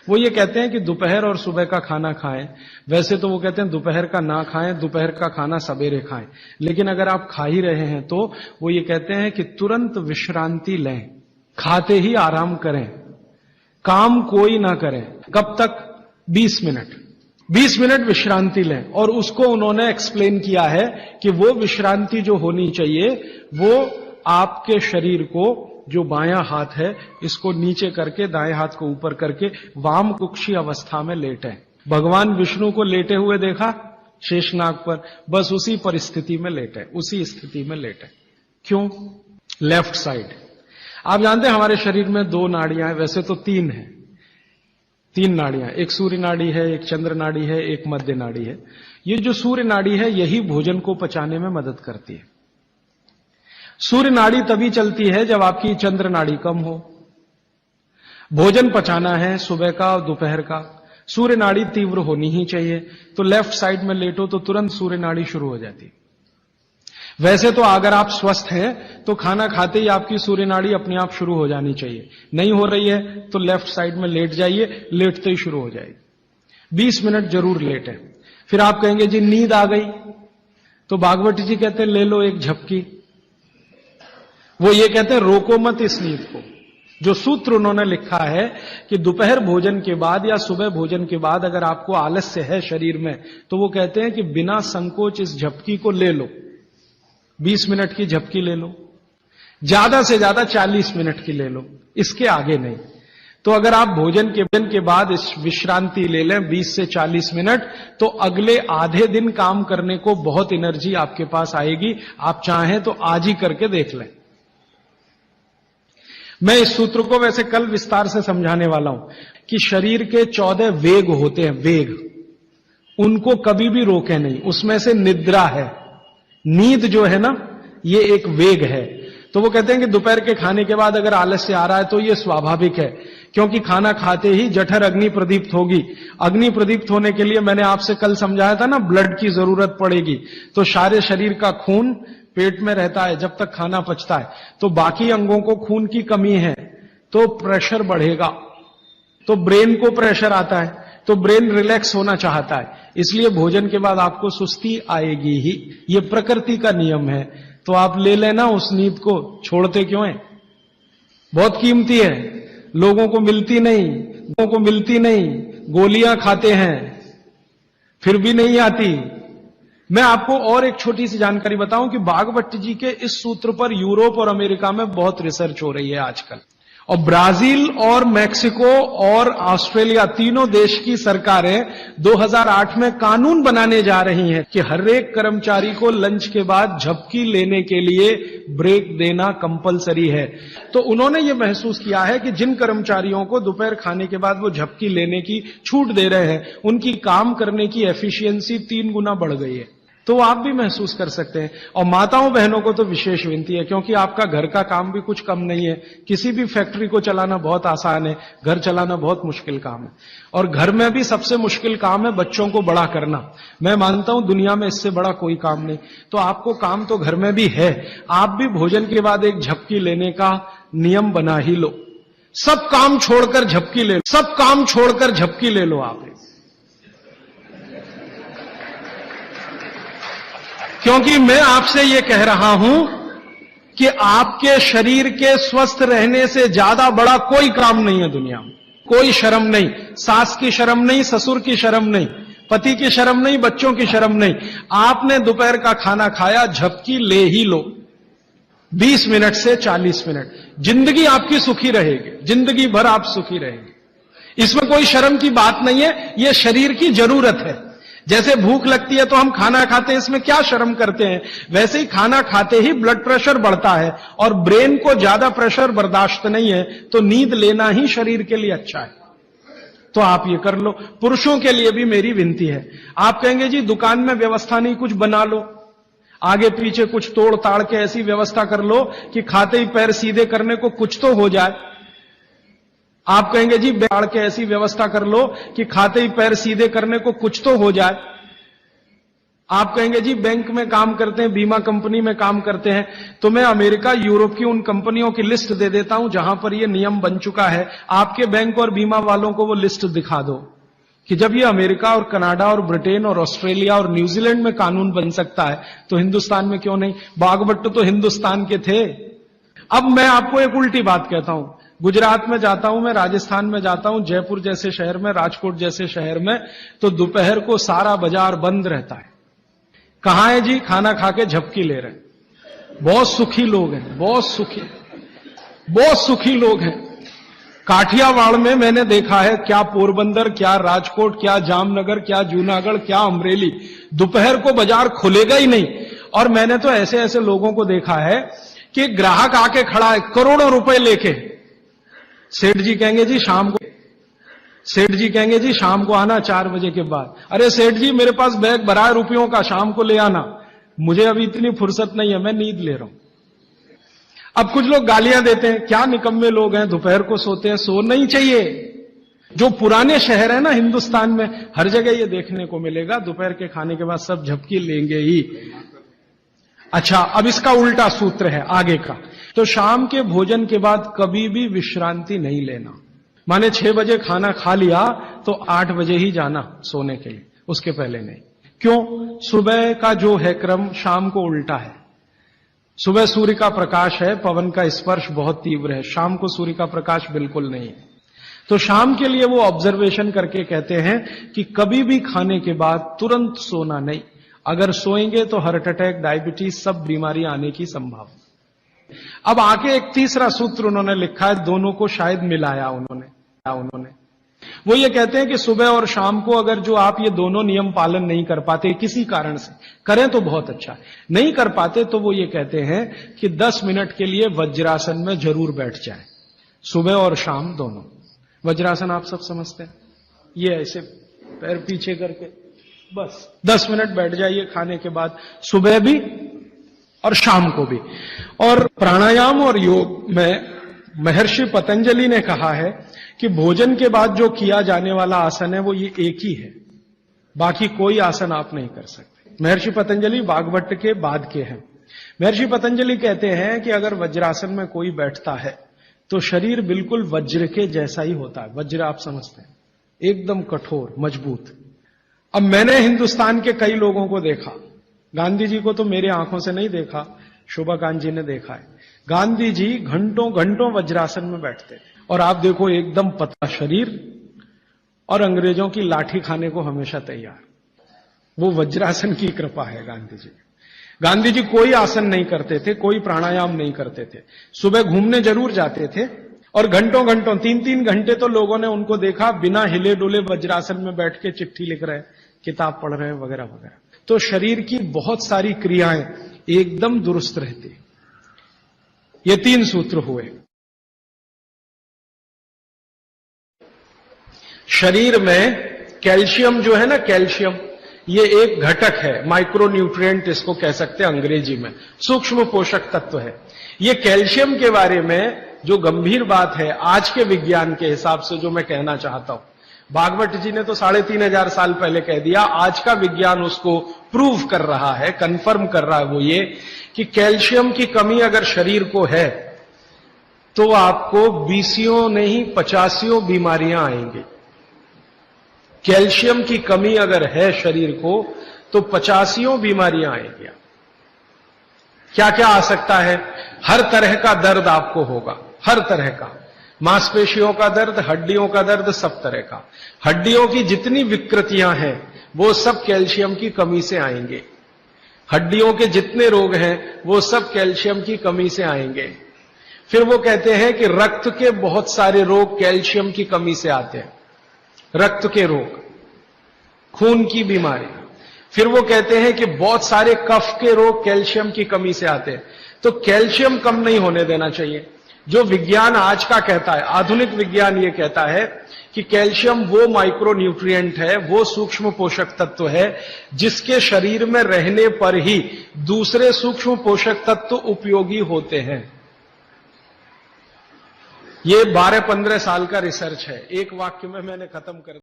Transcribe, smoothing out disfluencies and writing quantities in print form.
वो ये कहते हैं कि दोपहर और सुबह का खाना खाएं। वैसे तो वो कहते हैं दोपहर का ना खाएं, दोपहर का खाना सवेरे खाएं। लेकिन अगर आप खा ही रहे हैं तो वो ये कहते हैं कि तुरंत विश्रांति लें, खाते ही आराम करें, काम कोई ना करें। कब तक? 20 मिनट। 20 मिनट विश्रांति लें। और उसको उन्होंने एक्सप्लेन किया है कि वो विश्रांति जो होनी चाहिए वो आपके शरीर को, जो बायां हाथ है इसको नीचे करके दाएं हाथ को ऊपर करके वाम कुक्षी अवस्था में लेटें। भगवान विष्णु को लेटे हुए देखा शेषनाग पर, बस उसी परिस्थिति में लेटें, उसी स्थिति में लेटें। क्यों? Left side. आप जानते हैं हमारे शरीर में 2 नाड़ियां हैं, वैसे तो 3 है, 3 नाड़ियां, एक सूर्य नाड़ी है, एक चंद्र नाड़ी है, एक मध्य नाड़ी है। ये जो सूर्य नाड़ी है यही भोजन को पचाने में मदद करती है। सूर्य नाड़ी तभी चलती है जब आपकी चंद्र नाड़ी कम हो। भोजन पचाना है सुबह का और दोपहर का, सूर्य नाड़ी तीव्र होनी ही चाहिए। तो लेफ्ट साइड में लेटो तो तुरंत सूर्य नाड़ी शुरू हो जाती है। वैसे तो अगर आप स्वस्थ हैं तो खाना खाते ही आपकी सूर्य नाड़ी अपने आप शुरू हो जानी चाहिए। नहीं हो रही है तो लेफ्ट साइड में लेट जाइए, लेटते ही शुरू हो जाएगी। 20 मिनट जरूर लेटें। फिर आप कहेंगे जी नींद आ गई, तो भागवत जी कहते हैं ले लो एक झपकी। वो ये कहते हैं रोको मत इस नींद को। जो सूत्र उन्होंने लिखा है कि दोपहर भोजन के बाद या सुबह भोजन के बाद अगर आपको आलस्य है शरीर में, तो वो कहते हैं कि बिना संकोच इस झपकी को ले लो। 20 मिनट की झपकी ले लो, ज्यादा से ज्यादा 40 मिनट की ले लो, इसके आगे नहीं। तो अगर आप भोजन के बाद इस विश्रांति ले लें 20 से 40 मिनट, तो अगले आधे दिन काम करने को बहुत एनर्जी आपके पास आएगी। आप चाहें तो आज ही करके देख लें। मैं इस सूत्र को वैसे कल विस्तार से समझाने वाला हूं कि शरीर के 14 वेग होते हैं, वेग, उनको कभी भी रोके नहीं। उसमें से निद्रा है, नींद जो है ना, ये एक वेग है। तो वो कहते हैं कि दोपहर के खाने के बाद अगर आलस्य आ रहा है तो ये स्वाभाविक है, क्योंकि खाना खाते ही जठर अग्नि प्रदीप्त होगी। अग्नि प्रदीप्त होने के लिए मैंने आपसे कल समझाया था ना, ब्लड की जरूरत पड़ेगी। तो सारे शरीर का खून पेट में रहता है जब तक खाना पचता है, तो बाकी अंगों को खून की कमी है तो प्रेशर बढ़ेगा, तो ब्रेन को प्रेशर आता है, तो ब्रेन रिलैक्स होना चाहता है, इसलिए भोजन के बाद आपको सुस्ती आएगी ही। ये प्रकृति का नियम है। तो आप ले लेना उस नींद को, छोड़ते क्यों हैं? बहुत कीमती है, लोगों को मिलती नहीं, लोगों को मिलती नहीं। गोलियां खाते हैं फिर भी नहीं आती। मैं आपको और एक छोटी सी जानकारी बताऊं कि भागवत जी के इस सूत्र पर यूरोप और अमेरिका में बहुत रिसर्च हो रही है आजकल। और ब्राजील और मैक्सिको और ऑस्ट्रेलिया, तीनों देश की सरकारें 2008 में कानून बनाने जा रही हैं कि हर एक कर्मचारी को लंच के बाद झपकी लेने के लिए ब्रेक देना कंपलसरी है। तो उन्होंने ये महसूस किया है कि जिन कर्मचारियों को दोपहर खाने के बाद वो झपकी लेने की छूट दे रहे हैं, उनकी काम करने की एफिशिएंसी 3 गुना बढ़ गई है। तो आप भी महसूस कर सकते हैं। और माताओं बहनों को तो विशेष विनती है, क्योंकि आपका घर का काम भी कुछ कम नहीं है। किसी भी फैक्ट्री को चलाना बहुत आसान है, घर चलाना बहुत मुश्किल काम है। और घर में भी सबसे मुश्किल काम है बच्चों को बड़ा करना। मैं मानता हूं दुनिया में इससे बड़ा कोई काम नहीं। तो आपको काम तो घर में भी है, आप भी भोजन के बाद एक झपकी लेने का नियम बना ही लो। सब काम छोड़कर झपकी ले लो, सब काम छोड़कर झपकी ले लो आप। क्योंकि मैं आपसे यह कह रहा हूं कि आपके शरीर के स्वस्थ रहने से ज्यादा बड़ा कोई काम नहीं है दुनिया में। कोई शर्म नहीं, सास की शर्म नहीं, ससुर की शर्म नहीं, पति की शर्म नहीं, बच्चों की शर्म नहीं। आपने दोपहर का खाना खाया, झपकी ले ही लो 20 मिनट से 40 मिनट। जिंदगी आपकी सुखी रहेगी, जिंदगी भर आप सुखी रहेंगे। इसमें कोई शर्म की बात नहीं है, यह शरीर की जरूरत है। जैसे भूख लगती है तो हम खाना खाते हैं, इसमें क्या शर्म करते हैं? वैसे ही खाना खाते ही ब्लड प्रेशर बढ़ता है और ब्रेन को ज्यादा प्रेशर बर्दाश्त नहीं है, तो नींद लेना ही शरीर के लिए अच्छा है। तो आप ये कर लो। पुरुषों के लिए भी मेरी विनती है। आप कहेंगे जी दुकान में व्यवस्था नहीं, कुछ बना लो, आगे पीछे कुछ तोड़ ताड़ के ऐसी व्यवस्था कर लो कि खाते ही पैर सीधे करने को कुछ तो हो जाए। आप कहेंगे जी बैठ के ऐसी व्यवस्था कर लो कि खाते ही पैर सीधे करने को कुछ तो हो जाए। आप कहेंगे जी बैंक में काम करते हैं, बीमा कंपनी में काम करते हैं, तो मैं अमेरिका यूरोप की उन कंपनियों की लिस्ट दे देता हूं जहां पर यह नियम बन चुका है। आपके बैंक और बीमा वालों को वो लिस्ट दिखा दो कि जब ये अमेरिका और कनाडा और ब्रिटेन और ऑस्ट्रेलिया और न्यूजीलैंड में कानून बन सकता है तो हिंदुस्तान में क्यों नहीं। बागभट्ट तो हिंदुस्तान के थे। अब मैं आपको एक उल्टी बात कहता हूं, गुजरात में जाता हूं, मैं राजस्थान में जाता हूं, जयपुर जैसे शहर में, राजकोट जैसे शहर में, तो दोपहर को सारा बाजार बंद रहता है। कहां है जी? खाना खा के झपकी ले रहे हैं। बहुत सुखी लोग हैं, बहुत सुखी लोग हैं। काठियावाड़ में मैंने देखा है, क्या पोरबंदर, क्या राजकोट, क्या जामनगर, क्या जूनागढ़, क्या अमरेली, दोपहर को बाजार खुलेगा ही नहीं। और मैंने तो ऐसे ऐसे लोगों को देखा है कि ग्राहक आके खड़ा है करोड़ों रुपए लेके, सेठ जी कहेंगे जी शाम को आना 4 बजे के बाद। अरे सेठ जी मेरे पास बैग भरा है रुपयों का, शाम को ले आना, मुझे अभी इतनी फुर्सत नहीं है, मैं नींद ले रहा हूं। अब कुछ लोग गालियां देते हैं, क्या निकम्मे लोग हैं, दोपहर को सोते हैं। सोना ही चाहिए। जो पुराने शहर है ना हिंदुस्तान में, हर जगह ये देखने को मिलेगा, दोपहर के खाने के बाद सब झपकी लेंगे ही। अच्छा, अब इसका उल्टा सूत्र है आगे का, तो शाम के भोजन के बाद कभी भी विश्रांति नहीं लेना। माने 6 बजे खाना खा लिया तो 8 बजे ही जाना सोने के लिए, उसके पहले नहीं। क्यों? सुबह का जो है क्रम शाम को उल्टा है। सुबह सूर्य का प्रकाश है, पवन का स्पर्श बहुत तीव्र है, शाम को सूर्य का प्रकाश बिल्कुल नहीं है। तो शाम के लिए वो ऑब्जर्वेशन करके कहते हैं कि कभी भी खाने के बाद तुरंत सोना नहीं। अगर सोएंगे तो हार्ट अटैक, डायबिटीज, सब बीमारी आने की संभावना। अब आके एक तीसरा सूत्र उन्होंने लिखा है, दोनों को शायद मिलाया उन्होंने। वो ये कहते हैं कि सुबह और शाम को अगर जो आप ये दोनों नियम पालन नहीं कर पाते किसी कारण से, करें तो बहुत अच्छा है, नहीं कर पाते तो वो ये कहते हैं कि 10 मिनट के लिए वज्रासन में जरूर बैठ जाए, सुबह और शाम दोनों। वज्रासन आप सब समझते हैं, ये ऐसे पैर पीछे करके बस 10 मिनट बैठ जाइए खाने के बाद, सुबह भी और शाम को भी। और प्राणायाम और योग में महर्षि पतंजलि ने कहा है कि भोजन के बाद जो किया जाने वाला आसन है वो ये एक ही है, बाकी कोई आसन आप नहीं कर सकते। महर्षि पतंजलि बागभट्ट के बाद के हैं। महर्षि पतंजलि कहते हैं कि अगर वज्रासन में कोई बैठता है तो शरीर बिल्कुल वज्र के जैसा ही होता है। वज्र आप समझते हैं, एकदम कठोर मजबूत। अब मैंने हिंदुस्तान के कई लोगों को देखा, गांधी जी को तो मेरी आंखों से नहीं देखा, शोभाकांत जी ने देखा है। गांधी जी घंटों घंटों वज्रासन में बैठते थे और आप देखो एकदम पतला शरीर और अंग्रेजों की लाठी खाने को हमेशा तैयार। वो वज्रासन की कृपा है गांधी जी। गांधी जी कोई आसन नहीं करते थे, कोई प्राणायाम नहीं करते थे। सुबह घूमने जरूर जाते थे और घंटों घंटों 3-3 घंटे तो लोगों ने उनको देखा बिना हिले डुले वज्रासन में बैठ के चिट्ठी लिख रहे, किताब पढ़ रहे वगैरह वगैरह। तो शरीर की बहुत सारी क्रियाएं एकदम दुरुस्त रहती। ये 3 सूत्र हुए। शरीर में कैल्शियम जो है ना, कैल्शियम ये एक घटक है, माइक्रो न्यूट्रिएंट इसको कह सकते हैं अंग्रेजी में, सूक्ष्म पोषक तत्व है। ये कैल्शियम के बारे में जो गंभीर बात है आज के विज्ञान के हिसाब से जो मैं कहना चाहता हूं, बागभट्ट जी ने तो 3500 साल पहले कह दिया, आज का विज्ञान उसको प्रूव कर रहा है, कंफर्म कर रहा है। वो ये कि कैल्शियम की कमी अगर शरीर को है तो आपको 20 नहीं 85 बीमारियां आएंगी। कैल्शियम की कमी अगर है शरीर को तो 85 बीमारियां आएंगी। क्या क्या आ सकता है? हर तरह का दर्द आपको होगा, हर तरह का, मांसपेशियों का दर्द, हड्डियों का दर्द, सब तरह का। हड्डियों की जितनी विकृतियां हैं वो सब कैल्शियम की कमी से आएंगे। हड्डियों के जितने रोग हैं वो सब कैल्शियम की कमी से आएंगे। फिर वो कहते हैं कि रक्त के बहुत सारे रोग कैल्शियम की कमी से आते हैं, रक्त के रोग, खून की बीमारी। फिर वो कहते हैं कि बहुत सारे कफ के रोग कैल्शियम की कमी से आते हैं। तो कैल्शियम कम नहीं होने देना चाहिए। जो विज्ञान आज का कहता है, आधुनिक विज्ञान ये कहता है कि कैल्शियम वो माइक्रो न्यूट्रिएंट है, वो सूक्ष्म पोषक तत्व है जिसके शरीर में रहने पर ही दूसरे सूक्ष्म पोषक तत्व उपयोगी होते हैं। ये 12-15 साल का रिसर्च है। एक वाक्य में मैंने खत्म कर